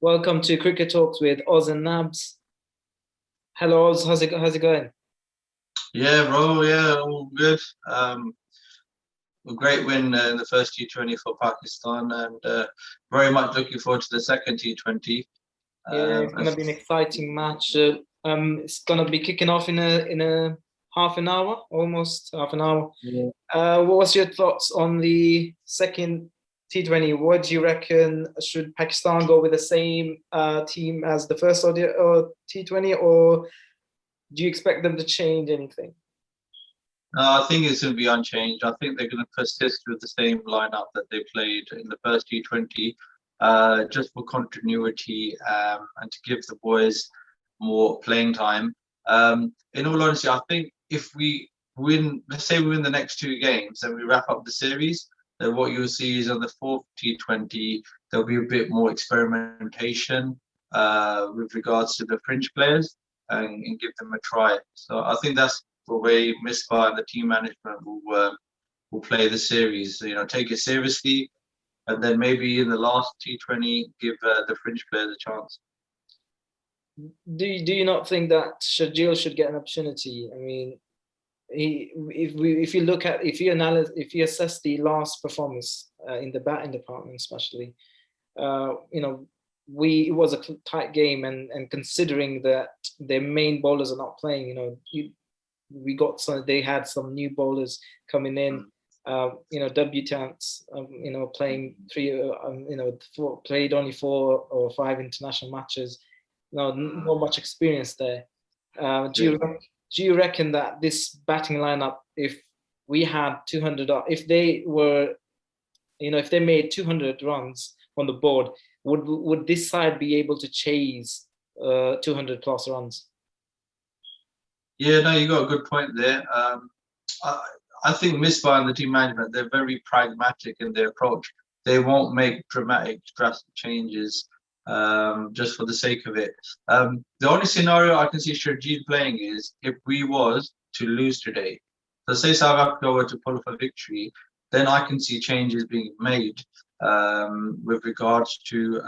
Welcome to Cricket Talks with Oz and Nabs. Hello, Oz. How's it going? Yeah, bro. Yeah, all good. A great win in the first T20 for Pakistan, and very much looking forward to the second T20. Yeah, Um, it's and gonna be an exciting match. It's gonna be kicking off in a half an hour, almost half an hour. yeah. What was your thoughts on the second T20? What do you reckon? Should Pakistan go with the same team as the first T20, or do you expect them to change anything? No, I think it's going to be unchanged. I think they're going to persist with the same lineup that they played in the first T20, just for continuity and to give the boys more playing time. In all honesty, I think if we win, let's say we win the next two games and we wrap up the series, then what you'll see is on the fourth T20, there'll be a bit more experimentation with regards to the fringe players and give them a try. So I think that's the way Misbah and the team management will play the series. So, take it seriously, and then maybe in the last T20 give the fringe players a chance. Do you not think that Shajil should get an opportunity? I mean, if you look at if you assess the last performance in the batting department, especially, you know, it was a tight game, and considering that their main bowlers are not playing, they had some new bowlers coming in, debutants, playing played only 4 or 5 international matches. No, not much experience there. Yeah. Do you reckon that this batting lineup, if we had 200, if they were, if they made 200 runs on the board, would this side be able to chase 200 plus runs? Yeah, no, you got a good point there. I, I think Misbah and the team management, they're very pragmatic in their approach. They won't make dramatic, drastic changes just for the sake of it. The only scenario I can see Sharjeel playing is if we was to lose today. So say South Africa were to pull off a victory, then I can see changes being made with regards to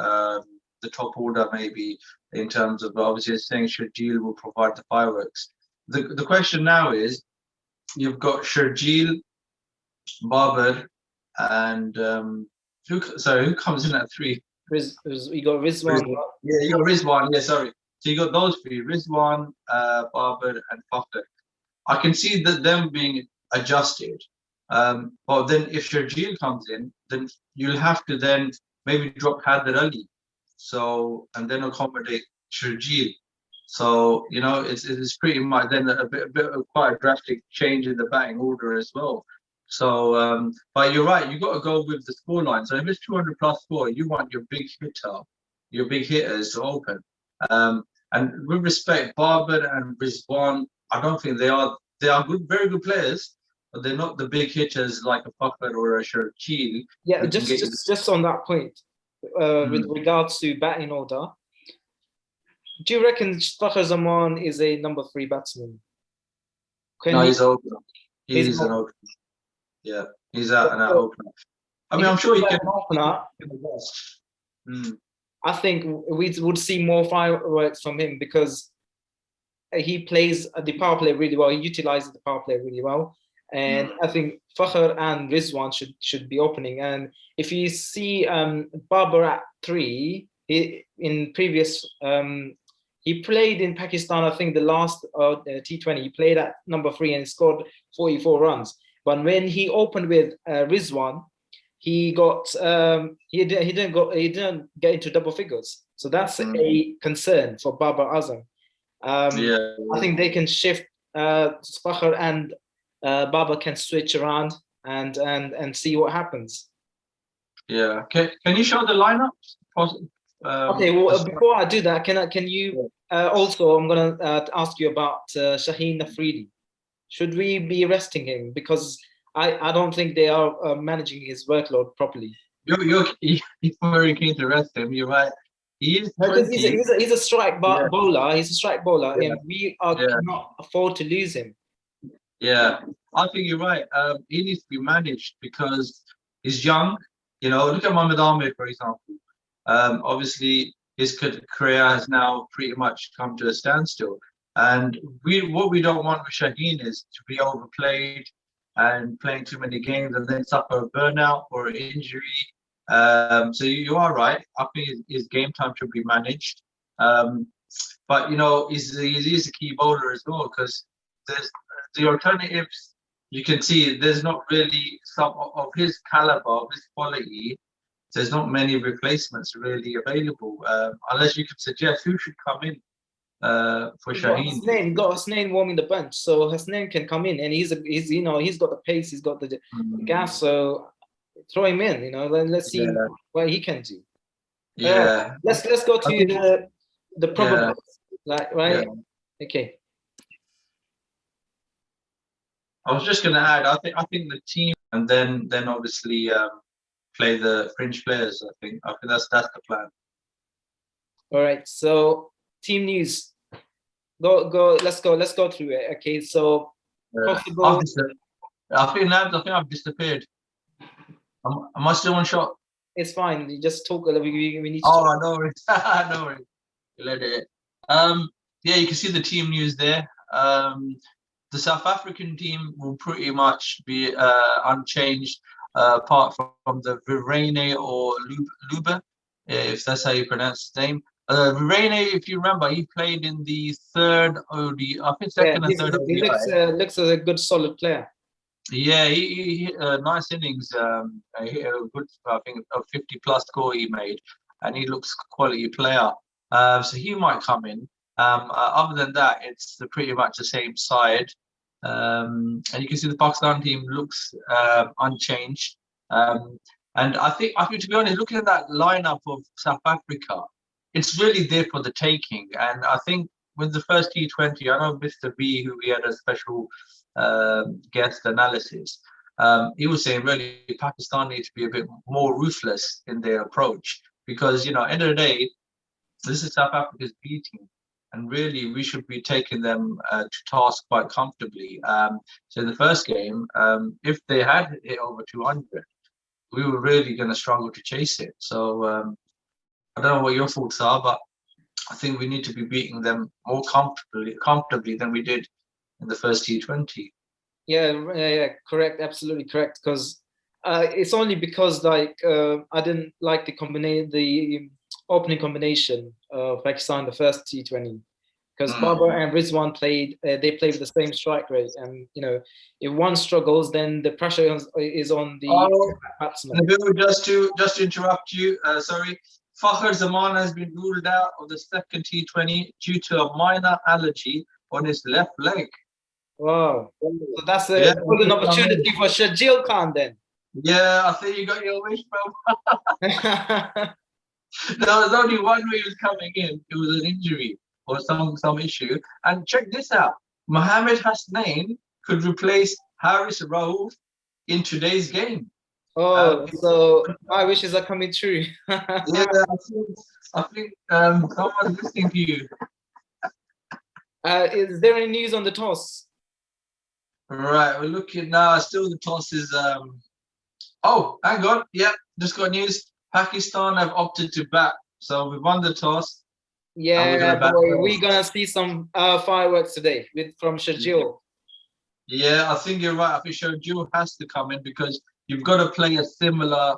the top order, maybe in terms of obviously saying Sharjeel will provide the fireworks. The question now is you've got Sharjeel, Babar, and who comes in at three? You got Rizwan. Yeah, you got Rizwan. Yeah, sorry. So you got those three: Rizwan, Babar, and Fakhr. I can see that them being adjusted. But then if Sharjeel comes in, then you'll have to then maybe drop Haider Ali, so and then accommodate Sharjeel. So it's pretty much then a bit of quite a drastic change in the batting order as well. So, but you're right, you got to go with the scoreline. So if it's 200 plus score, you want your big hitters to open. And with respect, Barber and Rizwan, I don't think they are good, very good players, but they're not the big hitters like a Fakhr or a Sharjeel. Yeah, just on that point, with regards to batting order, do you reckon Fakhr Zaman is a number 3 batsman? No, he's opener. He's He's an not. opener. Yeah, he's out and out opener. I mean, I'm sure he can. Opener, Mm. I think we would see more fireworks from him because he plays the power play really well. He utilizes the power play really well, and I think Fakhr and Rizwan should be opening. And if you see Babar at 3, in previous he played in Pakistan. I think the last T20 he played at number 3 and scored 44 runs. But when he opened with Rizwan, he got he didn't get into double figures. So that's a concern for Babar Azam. Yeah, I think they can shift. Fakhr and Babar can switch around and see what happens. yeah. Can you show the lineups? Okay. Well, before I do that, can you also? I'm gonna ask you about Shaheen Afridi. Should we be resting him because I don't think they are managing his workload properly. You're very keen to rest him. You're right. He is Because 20. he's a strike bowler. He's a strike bowler, Yeah. and we Yeah. cannot afford to lose him. Yeah, I think you're right. He needs to be managed because he's young. Look at Mohamed Amir, for example. Obviously, his career has now pretty much come to a standstill. And what we don't want with Shaheen is to be overplayed and playing too many games and then suffer a burnout or an injury. So you are right. I think his game time should be managed. But you know, he's a key bowler as well because there's the alternatives. You can see there's not really some of his caliber, of his quality. There's not many replacements really available, unless you could suggest who should come in for Shaheen. Hasnain got Hasnain warming the bench, so Hasnain can come in, and he's you know, he's got the pace, he's got the gas, so throw him in. You know, let's see what he can do. Yeah. Let's go to the problem, like right. Yeah. Okay. I was just going to add. I think the team, and then obviously play the fringe players. I think that's the plan. All right. So team news. Go. Let's go through it. Okay. So possible. I think I've disappeared. Am I still on shot? It's fine. You just talk. We need to. Oh, no worries. No worries. Let it. Yeah, you can see the team news there. The South African team will pretty much be unchanged, apart from the Virene or Luba, if that's how you pronounce his name. Virene, if you remember, he played in the third ODI, I think second and third ODI. He looks as a good, solid player. Yeah, he nice innings. He a good, I think, a 50+ score he made, and he looks quality player. So he might come in. Other than that, it's pretty much the same side. And you can see the Pakistan team looks unchanged. And I think to be honest, looking at that lineup of South Africa, it's really there for the taking. And I think with the first T20, I know Mr. B, who we had a special guest analysis, he was saying really Pakistan needs to be a bit more ruthless in their approach because, you know, end of the day, this is South Africa's B team. And really, we should be taking them to task quite comfortably. So in the first game, if they had hit over 200, we were really going to struggle to chase it. So I don't know what your thoughts are, but I think we need to be beating them more comfortably than we did in the first T20. Yeah, correct, absolutely correct. Because it's only because I didn't like the opening combination of Pakistan the first T20 because Babar and Rizwan played with the same strike rate, and you know, if one struggles, then the pressure is on the batsman. Just to interrupt you, sorry. Fakhar Zaman has been ruled out of the second T20 due to a minor allergy on his left leg. Wow, so that's a golden opportunity for Shajil Khan then. Yeah, I think you got your wish, bro. There was only one way he was coming in. It was an injury or some issue. And check this out. Mohamed Hasnain could replace Haris Rauf in today's game. Oh, so my wishes are coming true. Yeah, I think someone's listening to you. Is there any news on the toss? Right, we're looking now. Still, the toss is. Oh, hang on. Yeah, just got news. Pakistan have opted to bat, so we won the toss. Yeah, we're gonna see some fireworks today from Shajil. Yeah, I think you're right. I think Shajil has to come in because you've got to play a similar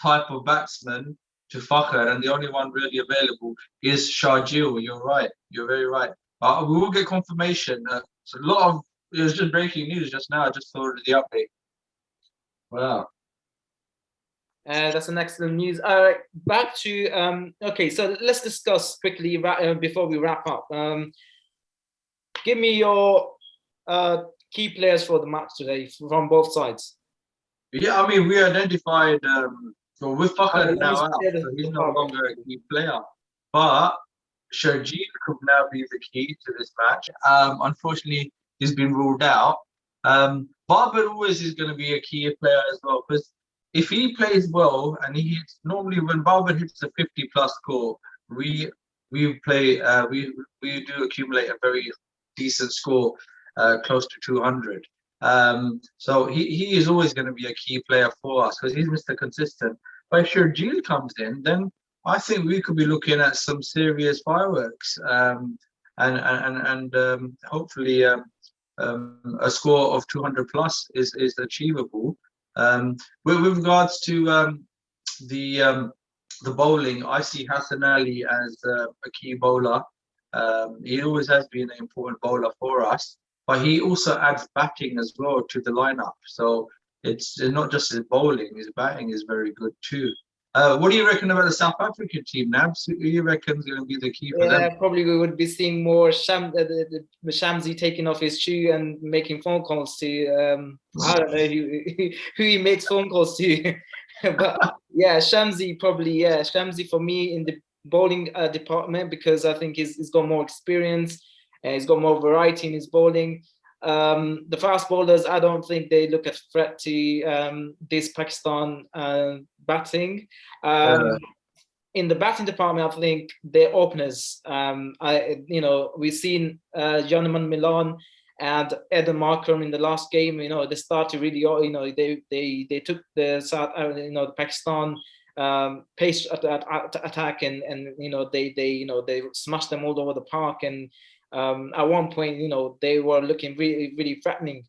type of batsman to Fakhar, and the only one really available is Shajil. You're right. You're very right. We will get confirmation. So it was just breaking news just now. I just saw the update. Wow. That's an excellent news. All right, back to okay. So let's discuss quickly before we wrap up. Give me your key players for the match today from both sides. Yeah, I mean we identified. So with Fakhar now out, so he's no longer a key player, but Sharjeel could now be the key to this match. Unfortunately, he's been ruled out. Babar always is going to be a key player as well because if he plays well and he hits, normally when Babar hits a 50+ score, we do accumulate a very decent score, close to 200. So he is always going to be a key player for us because he's Mr. Consistent. But if Sharjeel comes in, then I think we could be looking at some serious fireworks, and hopefully a score of 200 plus is achievable. With regards to the bowling, I see Hassan Ali as a key bowler. He always has been an important bowler for us, but he also adds batting as well to the lineup. So it's not just his bowling; his batting is very good too. What do you reckon about the South African team, Nabs? Who do you reckon is going to be the key for them? Yeah, probably we would be seeing more Shamsi taking off his shoe and making phone calls to I don't know who he makes phone calls to, but yeah, Shamsi probably, yeah, Shamsi for me in the bowling department, because I think he's got more experience and he's got more variety in his bowling. The fast bowlers, I don't think they look a threat to this Pakistan batting. In the batting department, I think their openers. We've seen Jonaman Milan and Eden Markram in the last game. They started really. They took the South, the Pakistan pace attack, and they smashed them all over the park. And at one point, they were looking really really threatening.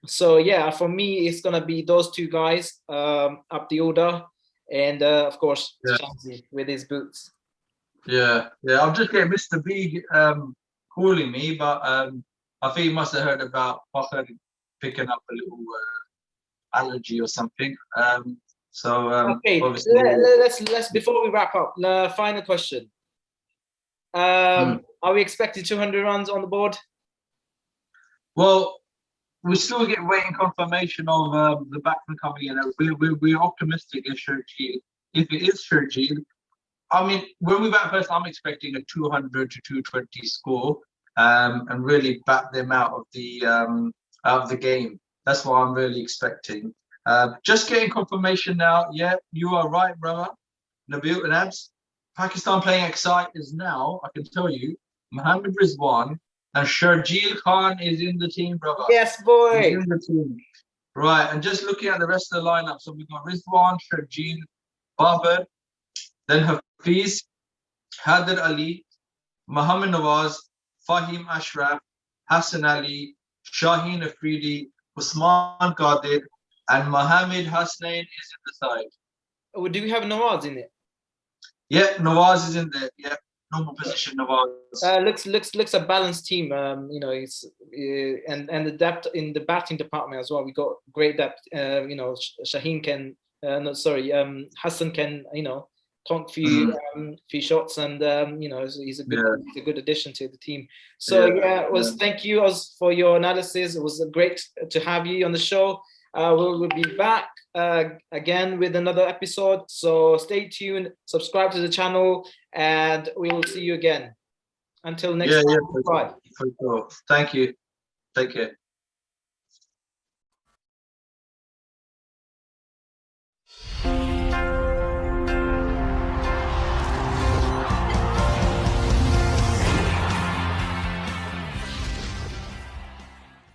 So yeah, for me, it's gonna be those two guys up the order. And of course, Yeah. Shamsi with his boots. Yeah. I'm just getting Mr. B calling me, but I think he must have heard about Fakhr picking up a little allergy or something. Okay, obviously, let's before we wrap up, the final question. Are we expecting 200 runs on the board? Well, we still get waiting confirmation of the batsman coming in. We're optimistic if it is Sharjeel. I mean, when we bat first, I'm expecting a 200 to 220 score, and really bat them out of the game. That's what I'm really expecting. Just getting confirmation now. Yeah, you are right, brother. Nabil and Abs. Pakistan playing XI is now, I can tell you, Mohammed Rizwan and Sharjeel Khan is in the team, brother. Yes, boy. He's in the team. Right, and just looking at the rest of the lineup, so we've got Rizwan, Sharjeel, Babar, then Hafiz, Haider Ali, Mohammed Nawaz, Fahim Ashraf, Hassan Ali, Shaheen Afridi, Usman Qadir, and Mohammed Hasnain is in the side. Oh, do we have Nawaz in it? Yeah, Nawaz is in there. Yeah, normal position Nawaz. Looks a balanced team. It's and the depth in the batting department as well. We got great depth. Shaheen can, Hassan can, tonk few shots, and he's a good addition to the team. So thank you for your analysis. It was great to have you on the show. We'll be back again with another episode. So stay tuned, subscribe to the channel, and we will see you again. Until next time. For sure. Thank you. Take care.